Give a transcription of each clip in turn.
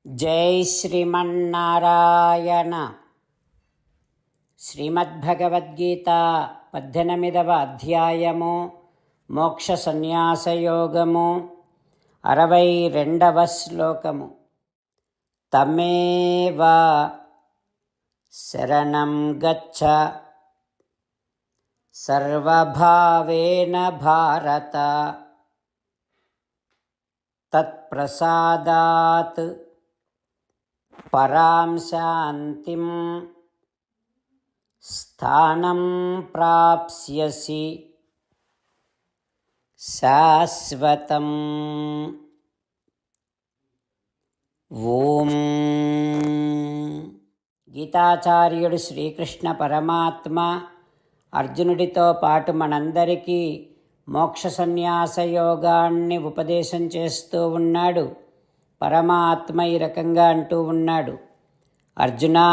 జై శ్రీమన్నారాయణ. శ్రీమద్భగవద్గీత 18వ అధ్యాయము మోక్ష సన్యాసయోగము 62వ శ్లోకము. తమేవ శరణం గచ్చ సర్వభావేన భారత తత్ప్రసాదాత్ పరాం శాంతిం స్థానం ప్రాప్స్యసి శాశ్వతం. ఓం. గీతాచార్యుడు శ్రీకృష్ణ పరమాత్మ అర్జునుడితో పాటు మనందరికీ మోక్ష సన్యాస యోగాన్ని ఉపదేశం చేస్తూ ఉన్నాడు. పరమాత్మ ఈ రకంగా అంటూ ఉన్నాడు, అర్జునా,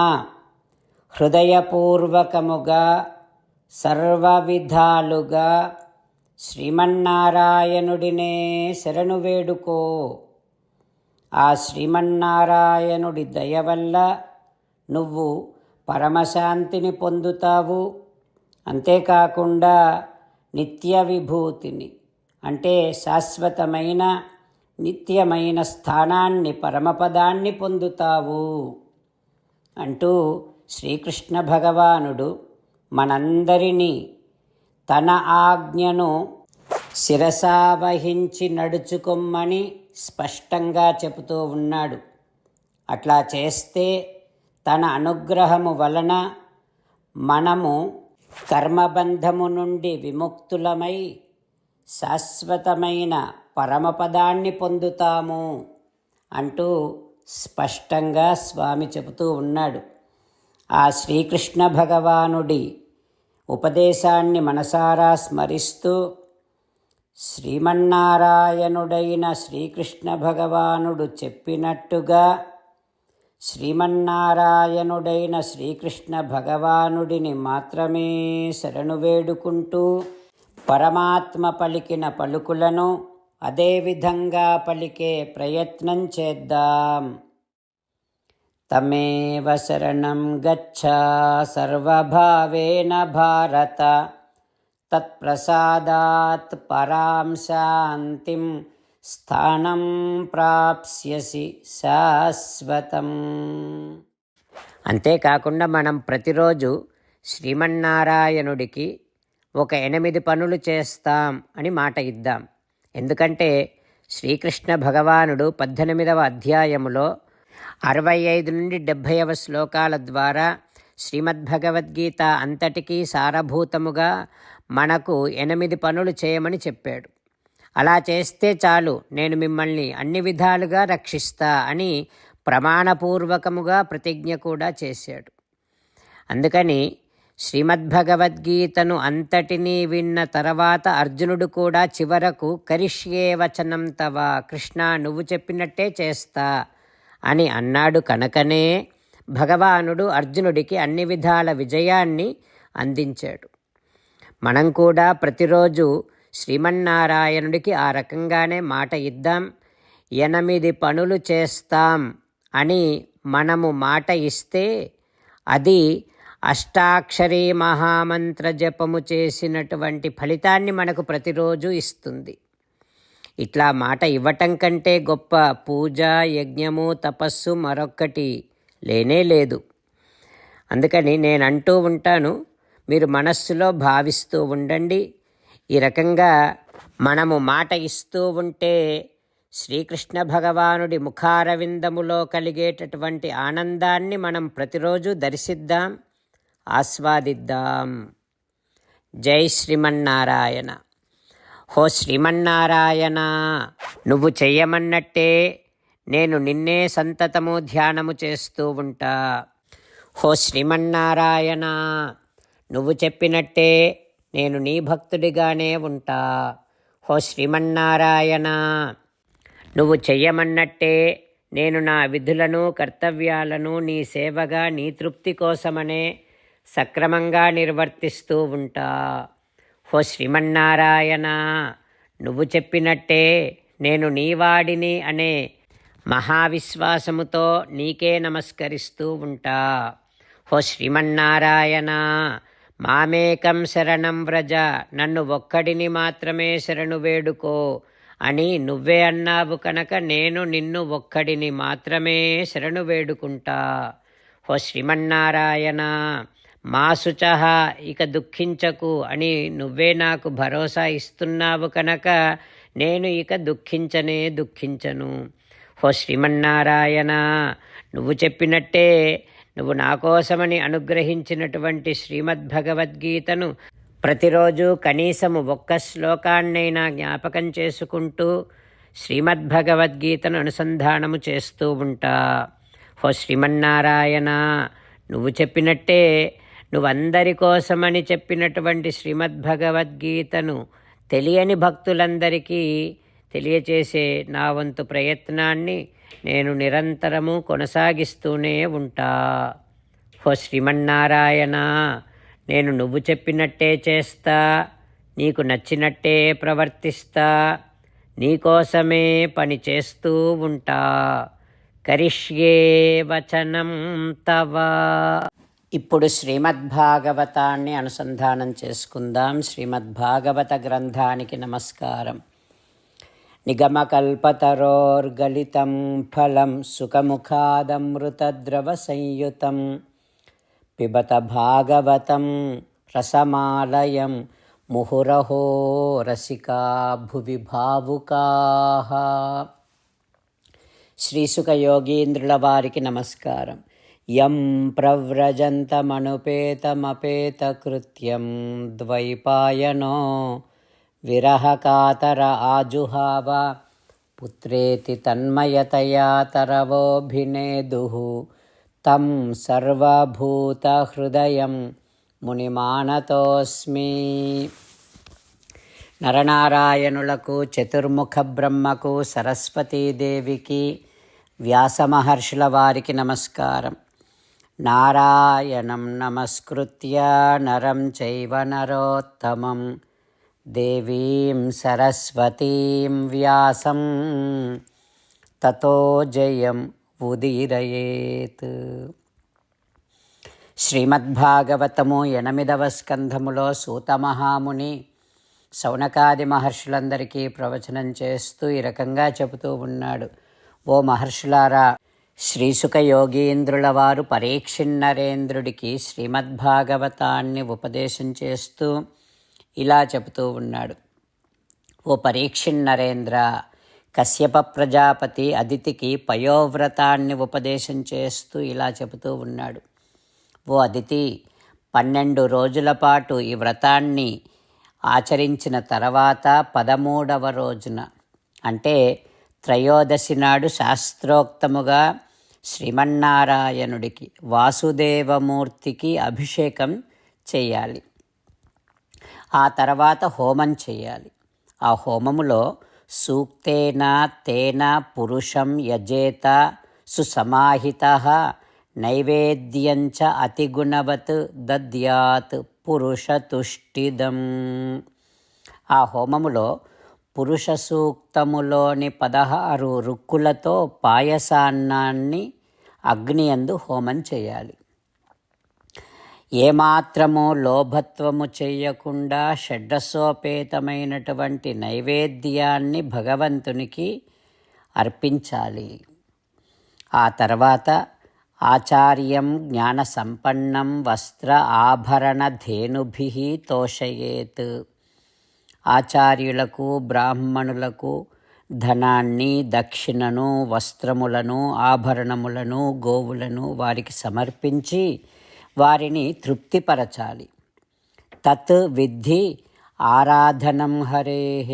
హృదయపూర్వకముగా సర్వ విధాలుగా శ్రీమన్నారాయణుడినే శరణు వేడుకో. ఆ శ్రీమన్నారాయణుడి దయ వల్ల నువ్వు పరమశాంతిని పొందుతావు. అంతేకాకుండా నిత్య విభూతిని, అంటే శాశ్వతమైన నిత్యమైన స్థానాన్ని, పరమపదాన్ని పొందుతావు అంటూ శ్రీకృష్ణ భగవానుడు మనందరినీ తన ఆజ్ఞను శిరసావహించి నడుచుకొమ్మని స్పష్టంగా చెబుతూ ఉన్నాడు. అట్లా చేస్తే తన అనుగ్రహము వలన మనము కర్మబంధము నుండి విముక్తులమై శాశ్వతమైన పరమపదాన్ని పొందుతాము అంటూ స్పష్టంగా స్వామి చెబుతూ ఉన్నాడు. ఆ శ్రీకృష్ణ భగవానుడి ఉపదేశాన్ని మనసారా స్మరిస్తూ శ్రీమన్నారాయణుడైన శ్రీకృష్ణ భగవానుడు చెప్పినట్టుగా శ్రీమన్నారాయణుడైన శ్రీకృష్ణ భగవానుడిని మాత్రమే శరణు వేడుకుంటూ పరమాత్మ పలికిన పలుకులను అదేవిధంగా పలికే ప్రయత్నం చేద్దాం. తమేవ శరణం గచ్చ సర్వభావేన భారత తత్ప్రసాదాత్ పరాం శాంతిం స్థానం ప్రాప్స్యసి శాశ్వతం. అంతేకాకుండా మనం ప్రతిరోజు శ్రీమన్నారాయణుడికి ఒక 8 పనులు చేస్తాం అని మాట ఇద్దాం. ఎందుకంటే శ్రీకృష్ణ భగవానుడు 18వ అధ్యాయములో 65 నుండి 70వ శ్లోకాల ద్వారా శ్రీమద్భగవద్గీత అంతటికీ సారభూతముగా మనకు 8 పనులు చేయమని చెప్పాడు. అలా చేస్తే చాలు, నేను మిమ్మల్ని అన్ని విధాలుగా రక్షిస్తా అని ప్రమాణపూర్వకముగా ప్రతిజ్ఞ కూడా చేశాడు. అందుకని శ్రీమద్భగవద్గీతను అంతటినీ విన్న తర్వాత అర్జునుడు కూడా చివరకు కరిష్యే వచనం తవ, కృష్ణ నువ్వు చెప్పినట్టే చేస్తా అని అన్నాడు. కనుకనే భగవానుడు అర్జునుడికి అన్ని విధాల విజయాన్ని అందించాడు. మనం కూడా ప్రతిరోజు శ్రీమన్నారాయణుడికి ఆ రకంగానే మాట ఇద్దాం. 8 పనులు చేస్తాం అని మనము మాట ఇస్తే అది అష్టాక్షరీ మహామంత్ర జపము చేసినటువంటి ఫలితాన్ని మనకు ప్రతిరోజు ఇస్తుంది. ఇట్లా మాట ఇవ్వటం కంటే గొప్ప పూజ, యజ్ఞము, తపస్సు మరొక్కటి లేనే లేదు. అందుకని నేను అంటూ ఉంటాను, మీరు మనస్సులో భావిస్తూ ఉండండి. ఈ రకంగా మనము మాట ఇస్తూ ఉంటే శ్రీకృష్ణ భగవానుడి ముఖారవిందములో కలిగేటటువంటి ఆనందాన్ని మనం ప్రతిరోజు దర్శిద్దాం, ఆస్వాదిద్దాం. జై శ్రీమన్నారాయణ. హో శ్రీమన్నారాయణ, నువ్వు చెయ్యమన్నట్టే నేను నిన్నే సంతతము ధ్యానము చేస్తూ ఉంటా. హో శ్రీమన్నారాయణ, నువ్వు చెప్పినట్టే నేను నీ భక్తుడిగానే ఉంటా. హో శ్రీమన్నారాయణ, నువ్వు చెయ్యమన్నట్టే నేను నా విధులను, కర్తవ్యాలను నీ సేవగా, నీ తృప్తి కోసమనే సక్రమంగా నిర్వర్తిస్తూ ఉంటా. హో శ్రీమన్నారాయణ, నువ్వు చెప్పినట్టే నేను నీవాడిని అనే మహావిశ్వాసముతో నీకే నమస్కరిస్తూ ఉంటా. ఓ శ్రీమన్నారాయణ, మామేకం శరణం వ్రజ, నన్ను ఒక్కడిని మాత్రమే శరణు వేడుకో అని నువ్వే అన్నావు కనుక నేను నిన్ను ఒక్కడిని మాత్రమే శరణు వేడుకుంటా. ఓ శ్రీమన్నారాయణ, మా శుచః, ఇక దుఃఖించకు అని నువ్వే నాకు భరోసా ఇస్తున్నావు కనుక నేను ఇక దుఃఖించను. ఓ శ్రీమన్నారాయణ, నువ్వు చెప్పినట్టే నువ్వు నా కోసమని అనుగ్రహించినటువంటి శ్రీమద్భగవద్గీతను ప్రతిరోజు కనీసము ఒక్క శ్లోకాన్నైనా జ్ఞాపకం చేసుకుంటూ శ్రీమద్భగవద్గీతను అనుసంధానము చేస్తూ ఉంటా. ఓ శ్రీమన్నారాయణ, నువ్వు చెప్పినట్టే నువ్వందరి కోసమని చెప్పినటువంటి శ్రీమద్భగవద్గీతను తెలియని భక్తులందరికీ తెలియచేసే నా వంతు ప్రయత్నాన్ని నేను నిరంతరము కొనసాగిస్తూనే ఉంటా. ఓ శ్రీమన్నారాయణ, నేను నువ్వు చెప్పినట్టే చేస్తా, నీకు నచ్చినట్టే ప్రవర్తిస్తా, నీకోసమే పని చేస్తూ ఉంటా. కరిష్యే వచనం తవ. ఇప్పుడు శ్రీమద్భాగవతాన్ని అనుసంధానం చేసుకుందాం. శ్రీమద్భాగవత గ్రంథానికి నమస్కారం. నిగమకల్పతరోర్గలితం ఫలం సుఖముఖాదమృతద్రవ సంయుతం పిబత భాగవతం రసమాలయం ముహురహో రసికా భువి భావుకాః. శ్రీసుఖయోగీంద్రుల వారికి నమస్కారం. యం ప్రవ్రజంతమనుపేతమపేతకృత్యం ద్వైపాయనో విరహకాతర ఆజుహావ పుత్రేతి తన్మయతయా తరవోభినేదుః తం సర్వభూతహృదయం మునిమానతోస్మి. నరనారాయణులకు, చతుర్ముఖ బ్రహ్మకు, సరస్వతీదేవికి, వ్యాసమహర్షుల వారికి నమస్కారం. నారాయణం నమస్కృత్య నరం చైవ నరోత్తమం దేవీం సరస్వతీం వ్యాసం తతో జయం ఉదీరయేత్. శ్రీమద్భాగవతము 8వ స్కంధములో సూతమహాముని శౌనకాది మహర్షులందరికీ ప్రవచనం చేస్తూ ఈ రకంగా చెబుతూ ఉన్నాడు. ఓ మహర్షులారా, శ్రీసుఖ యోగీంద్రుల వారు పరీక్షిన్నరేంద్రుడికి శ్రీమద్భాగవతాన్ని ఉపదేశం చేస్తూ ఇలా చెబుతూ ఉన్నాడు. ఓ పరీక్షిన్నరేంద్ర, కశ్యప ప్రజాపతి అదితికి పయోవ్రతాన్ని ఉపదేశం చేస్తూ ఇలా చెబుతూ ఉన్నాడు. ఓ అదితి, 12 రోజుల పాటు ఈ వ్రతాన్ని ఆచరించిన తర్వాత 13వ రోజున అంటే త్రయోదశి నాడు శాస్త్రోక్తముగా శ్రీమన్నారాయణుడికి వాసుదేవమూర్తికి అభిషేకం చేయాలి. ఆ తర్వాత హోమం చేయాలి. ఆ హోమములో సూక్తేన తేన పురుషం యజేత సుసమాహితః నైవేద్యంచ అతిగుణవత్ దద్యాత్ పురుషతుష్టిదం. ఆ హోమములో పురుష సూక్తములోని 16 రుక్కులతో పాయసాన్నాన్ని అగ్నియందు హోమం చేయాలి. ఏమాత్రము లోభత్వము చేయకుండా షడ్రసోపేతమైనటువంటి నైవేద్యాన్ని భగవంతునికి అర్పించాలి. ఆ తర్వాత ఆచార్యం జ్ఞానసంపన్నం వస్త్ర ఆభరణ ధేనుభిః తోషయేత్. ఆచార్యులకు, బ్రాహ్మణులకు ధనాన్ని, దక్షిణను, వస్త్రములను, ఆభరణములను, గోవులను వారికి సమర్పించి వారిని తృప్తిపరచాలి. తత్ విద్ధి ఆరాధనం హరేః.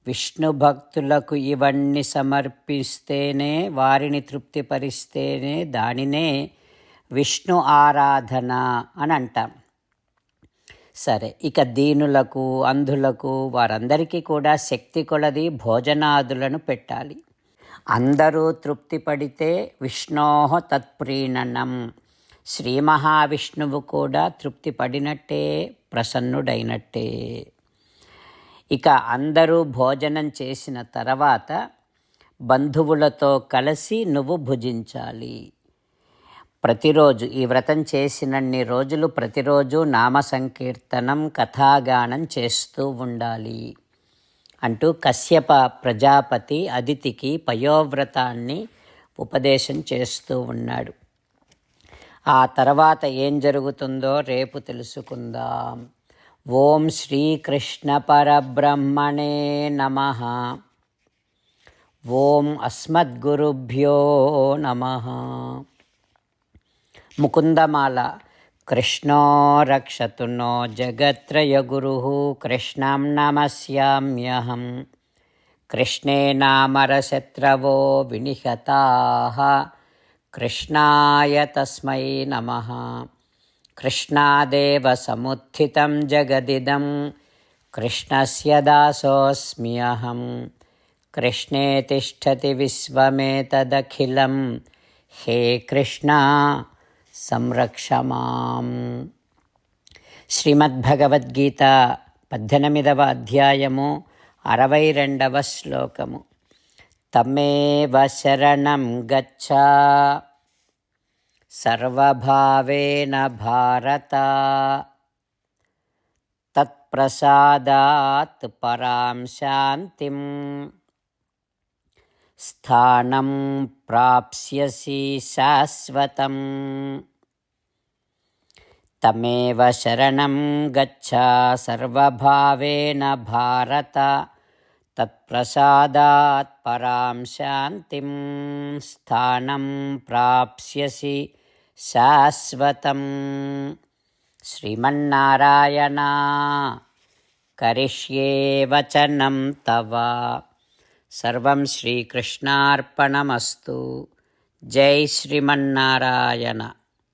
విష్ణు భక్తులకు ఇవన్నీ సమర్పిస్తేనే, వారిని తృప్తిపరిస్తేనే దానినే విష్ణు ఆరాధన అని అంటాం. సరే, ఇక దీనులకు, అంధులకు వారందరికీ కూడా శక్తి కొలది భోజనాదులను పెట్టాలి. అందరూ తృప్తి పడితే విష్ణోః తత్ప్రీణనం. శ్రీ మహావిష్ణువు కూడా తృప్తి పడినట్టే, ప్రసన్నుడైనట్టే. ఇక అందరూ భోజనం చేసిన తర్వాత బంధువులతో కలిసి నువ్వు భుజించాలి. ప్రతిరోజు ఈ వ్రతం చేసినన్ని రోజులు ప్రతిరోజు నామ సంకీర్తనం కథాగానం చేస్తూ ఉండాలి అంటూ కశ్యప ప్రజాపతి అదితికి పయోవ్రతాన్ని ఉపదేశం చేస్తూ ఉన్నాడు. ఆ తర్వాత ఏం జరుగుతుందో రేపు తెలుసుకుందాం. ఓం శ్రీకృష్ణ పరబ్రహ్మణే నమః. ఓం అస్మద్గురుభ్యో నమః. ముకుందమాల. కృష్ణో రక్షతు నో జగత్రయగురుః కృష్ణం నమస్యామ్యహం. కృష్ణేనామరశత్రవో వినిహతాః కృష్ణాయ తస్మై నమః. కృష్ణాదేవ సముత్థితం జగదిదం కృష్ణస్య దాసోऽస్మ్యహం. కృష్ణే తిష్టతి విశ్వమేతదఖిలం హే కృష్ణ సంరక్ష మాం. శ్రీమద్భగవద్గీత 18వ అధ్యాయము 62వ శ్లోకము. తమేవ శరణం గచ్చ సర్వభావేన భారత తత్ప్రసాదాత్ పరాం శాంతిం స్థానం ప్రాప్స్యసి శాశ్వతం. తమేవ శరణం గచ్చ సర్వభావేన భారత తత్ప్రసాదాత్ పరాం శాంతిం స్థానం ప్రాప్స్యసి శాశ్వతం. శ్రీమన్నారాయణ కరిష్యే వచనం తవ. సర్వం శ్రీకృష్ణార్పణమస్తు. జై శ్రీమన్నారాయణ.